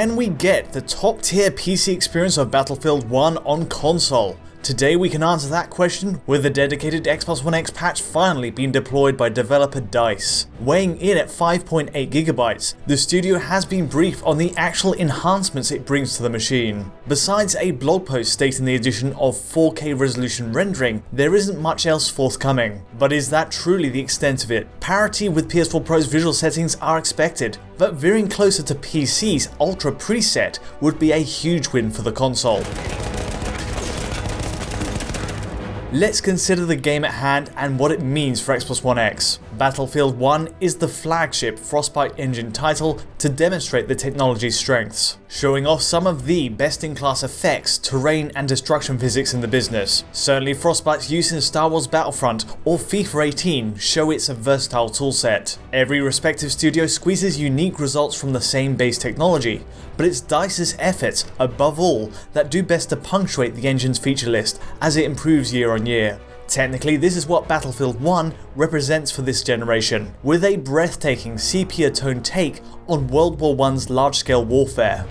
Can we get the top tier PC experience of Battlefield 1 on console? Today we can answer that question with the dedicated Xbox One X patch finally being deployed by developer DICE. Weighing in at 5.8 GB, the studio has been briefed on the actual enhancements it brings to the machine. Besides a blog post stating the addition of 4K resolution rendering, there isn't much else forthcoming. But is that truly the extent of it? Parity with PS4 Pro's visual settings are expected, but veering closer to PC's Ultra preset would be a huge win for the console. Let's consider the game at hand and what it means for Xbox One X. Battlefield 1 is the flagship Frostbite engine title to demonstrate the technology's strengths, showing off some of the best-in-class effects, terrain and destruction physics in the business. Certainly Frostbite's use in Star Wars Battlefront or FIFA 18 show it's a versatile toolset. Every respective studio squeezes unique results from the same base technology, but it's DICE's efforts, above all, that do best to punctuate the engine's feature list as it improves year on year. Technically, this is what Battlefield 1 represents for this generation, with a breathtaking sepia-toned take on World War I's large-scale warfare.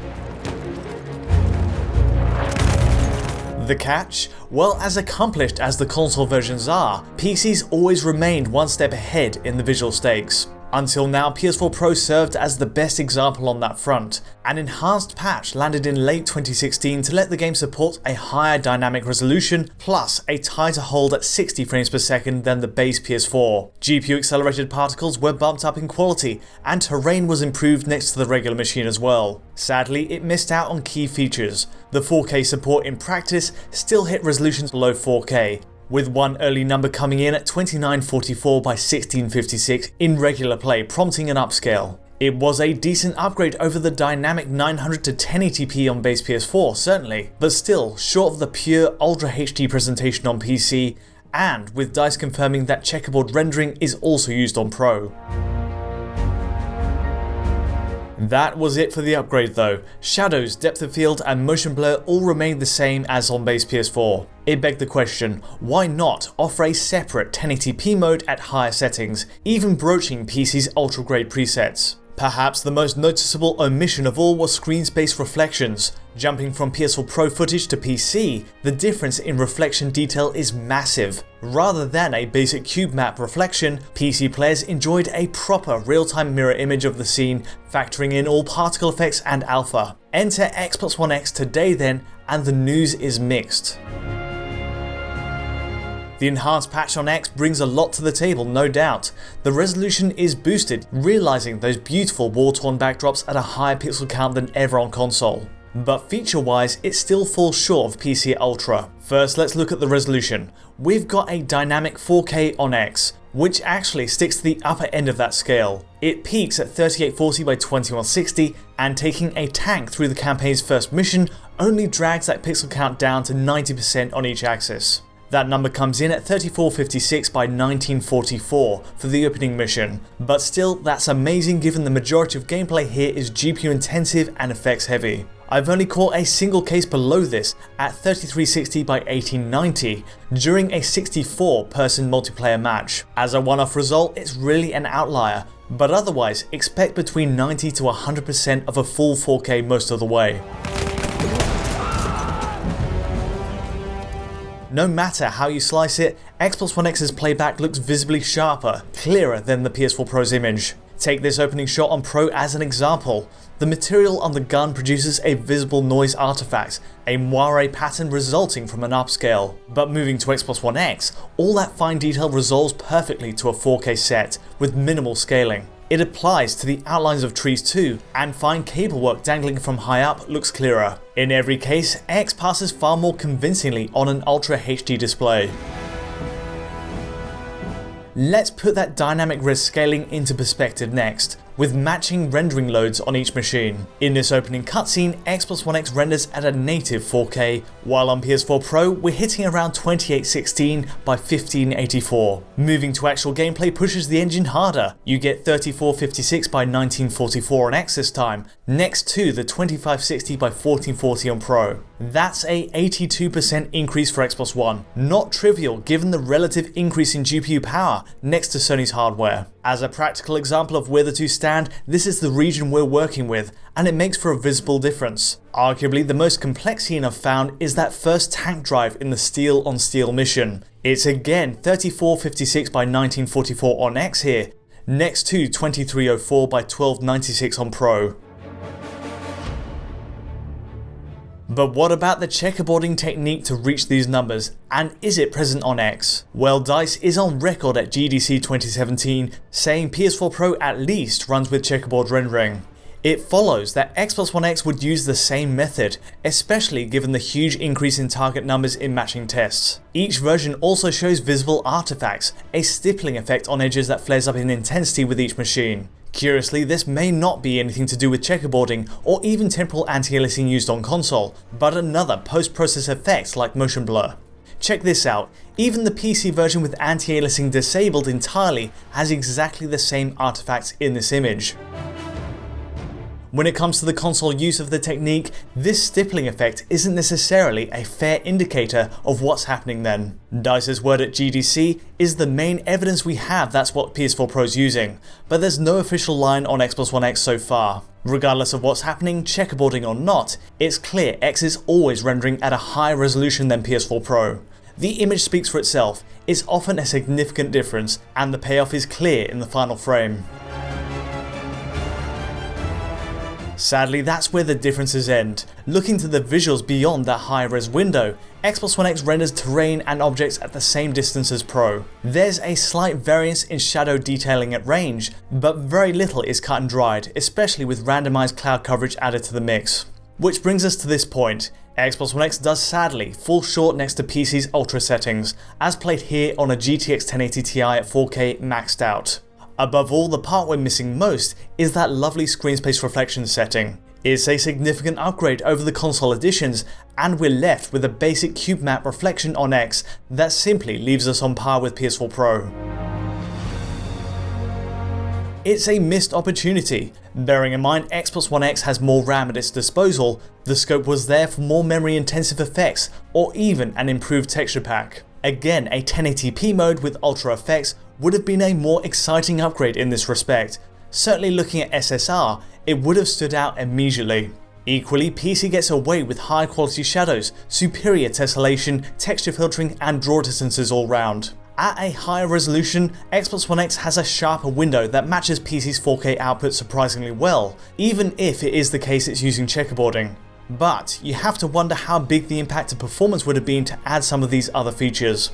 The catch? Well, as accomplished as the console versions are, PCs always remained one step ahead in the visual stakes. Until now, PS4 Pro served as the best example on that front. An enhanced patch landed in late 2016 to let the game support a higher dynamic resolution, plus a tighter hold at 60 frames per second than the base PS4. GPU accelerated particles were bumped up in quality, and terrain was improved next to the regular machine as well. Sadly, it missed out on key features. The 4K support in practice still hit resolutions below 4K, with one early number coming in at 2944 by 1656 in regular play, prompting an upscale. It was a decent upgrade over the dynamic 900 to 1080p on base PS4, certainly, but still short of the pure Ultra HD presentation on PC, and with DICE confirming that checkerboard rendering is also used on Pro. That was it for the upgrade though. Shadows, depth of field and motion blur all remained the same as on base PS4. It begged the question, why not offer a separate 1080p mode at higher settings, even broaching PC's ultra grade presets? Perhaps the most noticeable omission of all was screen space reflections. Jumping from PS4 Pro footage to PC, the difference in reflection detail is massive. Rather than a basic cube map reflection, PC players enjoyed a proper real-time mirror image of the scene, factoring in all particle effects and alpha. Enter Xbox One X today then, and the news is mixed. The enhanced patch on X brings a lot to the table, no doubt. The resolution is boosted, realizing those beautiful war-torn backdrops at a higher pixel count than ever on console. But feature-wise, it still falls short of PC Ultra. First, let's look at the resolution. We've got a dynamic 4K on X, which actually sticks to the upper end of that scale. It peaks at 3840 by 2160, and taking a tank through the campaign's first mission only drags that pixel count down to 90% on each axis. That number comes in at 3456 by 1944 for the opening mission, but still that's amazing given the majority of gameplay here is GPU intensive and effects heavy. I've only caught a single case below this at 3360 by 1890 during a 64-person multiplayer match. As a one-off result, it's really an outlier, but otherwise expect between 90 to 100% of a full 4K most of the way. No matter how you slice it, Xbox One X's playback looks visibly sharper, clearer than the PS4 Pro's image. Take this opening shot on Pro as an example. The material on the gun produces a visible noise artifact, a moire pattern resulting from an upscale. But moving to Xbox One X, all that fine detail resolves perfectly to a 4K set, with minimal scaling. It applies to the outlines of trees too, and fine cable work dangling from high up looks clearer. In every case, X passes far more convincingly on an Ultra HD display. Let's put that dynamic res scaling into perspective next, with matching rendering loads on each machine. In this opening cutscene, Xbox One X renders at a native 4K, while on PS4 Pro we're hitting around 2816 by 1584. Moving to actual gameplay pushes the engine harder. You get 3456 by 1944 on X this time, next to the 2560 by 1440 on Pro. That's a 82% increase for Xbox One. Not trivial given the relative increase in GPU power next to Sony's hardware. As a practical example of where the two stand, this is the region we're working with, and it makes for a visible difference. Arguably the most complex scene I've found is that first tank drive in the steel on steel mission. It's again 3456 by 1944 on X here, next to 2304 by 1296 on Pro. But what about the checkerboarding technique to reach these numbers, and is it present on X? Well, DICE is on record at GDC 2017 saying PS4 Pro at least runs with checkerboard rendering. It follows that Xbox One X would use the same method, especially given the huge increase in target numbers in matching tests. Each version also shows visible artifacts, a stippling effect on edges that flares up in intensity with each machine. Curiously, this may not be anything to do with checkerboarding or even temporal anti-aliasing used on console, but another post-process effect like motion blur. Check this out, even the PC version with anti-aliasing disabled entirely has exactly the same artifacts in this image. When it comes to the console use of the technique, this stippling effect isn't necessarily a fair indicator of what's happening then. DICE's word at GDC is the main evidence we have that's what PS4 Pro's using, but there's no official line on Xbox One X so far. Regardless of what's happening, checkerboarding or not, it's clear X is always rendering at a higher resolution than PS4 Pro. The image speaks for itself, it's often a significant difference, and the payoff is clear in the final frame. Sadly, that's where the differences end. Looking to the visuals beyond that high-res window, Xbox One X renders terrain and objects at the same distance as Pro. There's a slight variance in shadow detailing at range, but very little is cut and dried, especially with randomized cloud coverage added to the mix. Which brings us to this point. Xbox One X does sadly fall short next to PC's ultra settings, as played here on a GTX 1080 Ti at 4K maxed out. Above all, the part we're missing most is that lovely screen space reflection setting. It's a significant upgrade over the console editions, and we're left with a basic cube map reflection on X that simply leaves us on par with PS4 Pro. It's a missed opportunity. Bearing in mind Xbox One X has more RAM at its disposal, the scope was there for more memory intensive effects, or even an improved texture pack. Again, a 1080p mode with ultra effects would have been a more exciting upgrade in this respect. Certainly looking at SSR, it would have stood out immediately. Equally, PC gets away with high quality shadows, superior tessellation, texture filtering and draw distances all round. At a higher resolution, Xbox One X has a sharper window that matches PC's 4K output surprisingly well, even if it is the case it's using checkerboarding. But you have to wonder how big the impact to performance would have been to add some of these other features.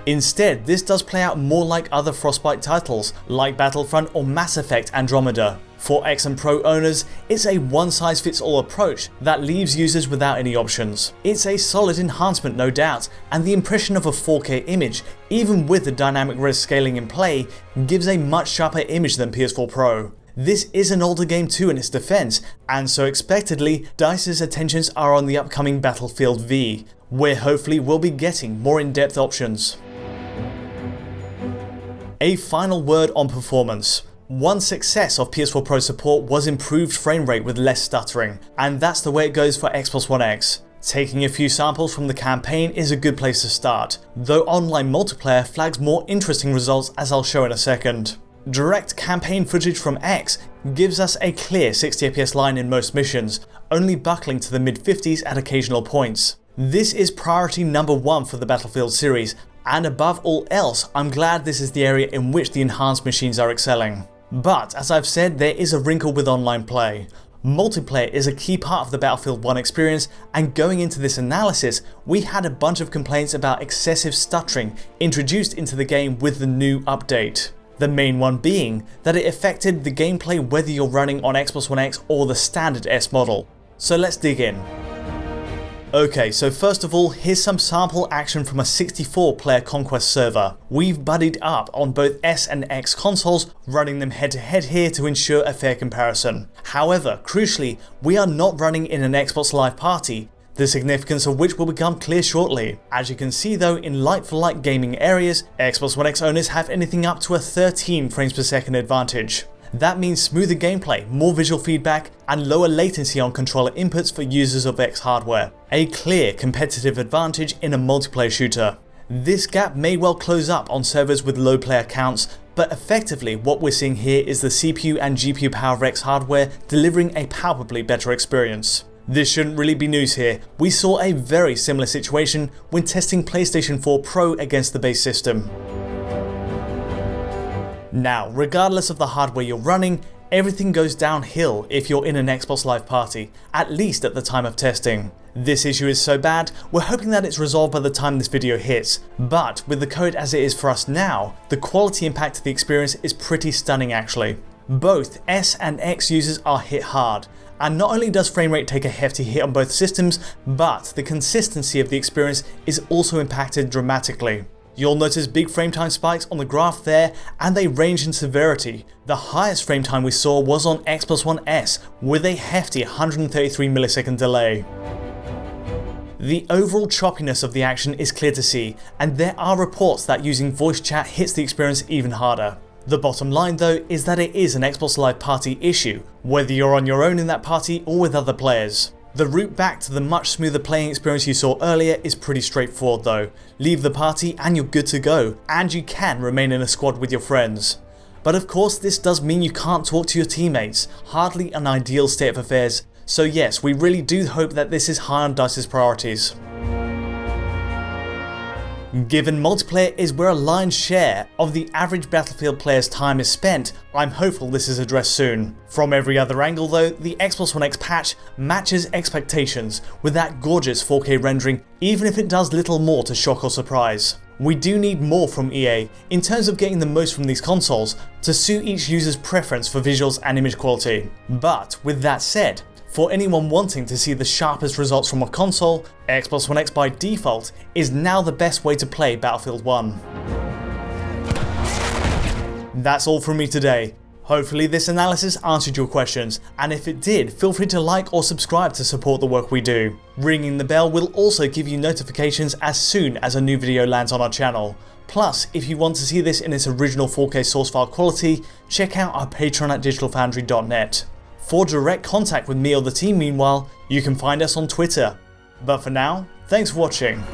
Instead, this does play out more like other Frostbite titles, like Battlefront or Mass Effect Andromeda. For X and Pro owners, it's a one-size-fits-all approach that leaves users without any options. It's a solid enhancement no doubt, and the impression of a 4K image, even with the dynamic res scaling in play, gives a much sharper image than PS4 Pro. This is an older game too in its defense, and so expectedly, DICE's attentions are on the upcoming Battlefield V, where hopefully we'll be getting more in-depth options. A final word on performance. One success of PS4 Pro support was improved frame rate with less stuttering, and that's the way it goes for Xbox One X. Taking a few samples from the campaign is a good place to start, though online multiplayer flags more interesting results as I'll show in a second. Direct campaign footage from X gives us a clear 60 FPS line in most missions, only buckling to the mid-50s at occasional points. This is priority number one for the Battlefield series, and above all else, I'm glad this is the area in which the enhanced machines are excelling. But as I've said, there is a wrinkle with online play. Multiplayer is a key part of the Battlefield 1 experience, and going into this analysis, we had a bunch of complaints about excessive stuttering introduced into the game with the new update. The main one being that it affected the gameplay whether you're running on Xbox One X or the standard S model. So let's dig in. Okay, so first of all, here's some sample action from a 64-player Conquest server. We've buddied up on both S and X consoles, running them head-to-head here to ensure a fair comparison. However, crucially, we are not running in an Xbox Live party, the significance of which will become clear shortly. As you can see though, in like-for-like gaming areas, Xbox One X owners have anything up to a 13 frames per second advantage. That means smoother gameplay, more visual feedback, and lower latency on controller inputs for users of X hardware. A clear competitive advantage in a multiplayer shooter. This gap may well close up on servers with low player counts, but effectively what we're seeing here is the CPU and GPU power of X hardware delivering a palpably better experience. This shouldn't really be news here. We saw a very similar situation when testing PlayStation 4 Pro against the base system. Now, regardless of the hardware you're running, everything goes downhill if you're in an Xbox Live party, at least at the time of testing. This issue is so bad, we're hoping that it's resolved by the time this video hits, but with the code as it is for us now, the quality impact of the experience is pretty stunning actually. Both S and X users are hit hard, and not only does frame rate take a hefty hit on both systems, but the consistency of the experience is also impacted dramatically. You'll notice big frame time spikes on the graph there, and they range in severity. The highest frame time we saw was on Xbox One S, with a hefty 133 millisecond delay. The overall choppiness of the action is clear to see, and there are reports that using voice chat hits the experience even harder. The bottom line though is that it is an Xbox Live party issue, whether you're on your own in that party or with other players. The route back to the much smoother playing experience you saw earlier is pretty straightforward though. Leave the party and you're good to go, and you can remain in a squad with your friends. But of course this does mean you can't talk to your teammates, hardly an ideal state of affairs. So yes, we really do hope that this is high on DICE's priorities. Given multiplayer is where a lion's share of the average Battlefield player's time is spent, I'm hopeful this is addressed soon. From every other angle though, the Xbox One X patch matches expectations with that gorgeous 4K rendering, even if it does little more to shock or surprise. We do need more from EA in terms of getting the most from these consoles to suit each user's preference for visuals and image quality. But with that said, for anyone wanting to see the sharpest results from a console, Xbox One X by default is now the best way to play Battlefield 1. That's all from me today. Hopefully this analysis answered your questions, and if it did, feel free to like or subscribe to support the work we do. Ringing the bell will also give you notifications as soon as a new video lands on our channel. Plus, if you want to see this in its original 4K source file quality, check out our Patreon at digitalfoundry.net. For direct contact with me or the team meanwhile, you can find us on Twitter. But for now, thanks for watching.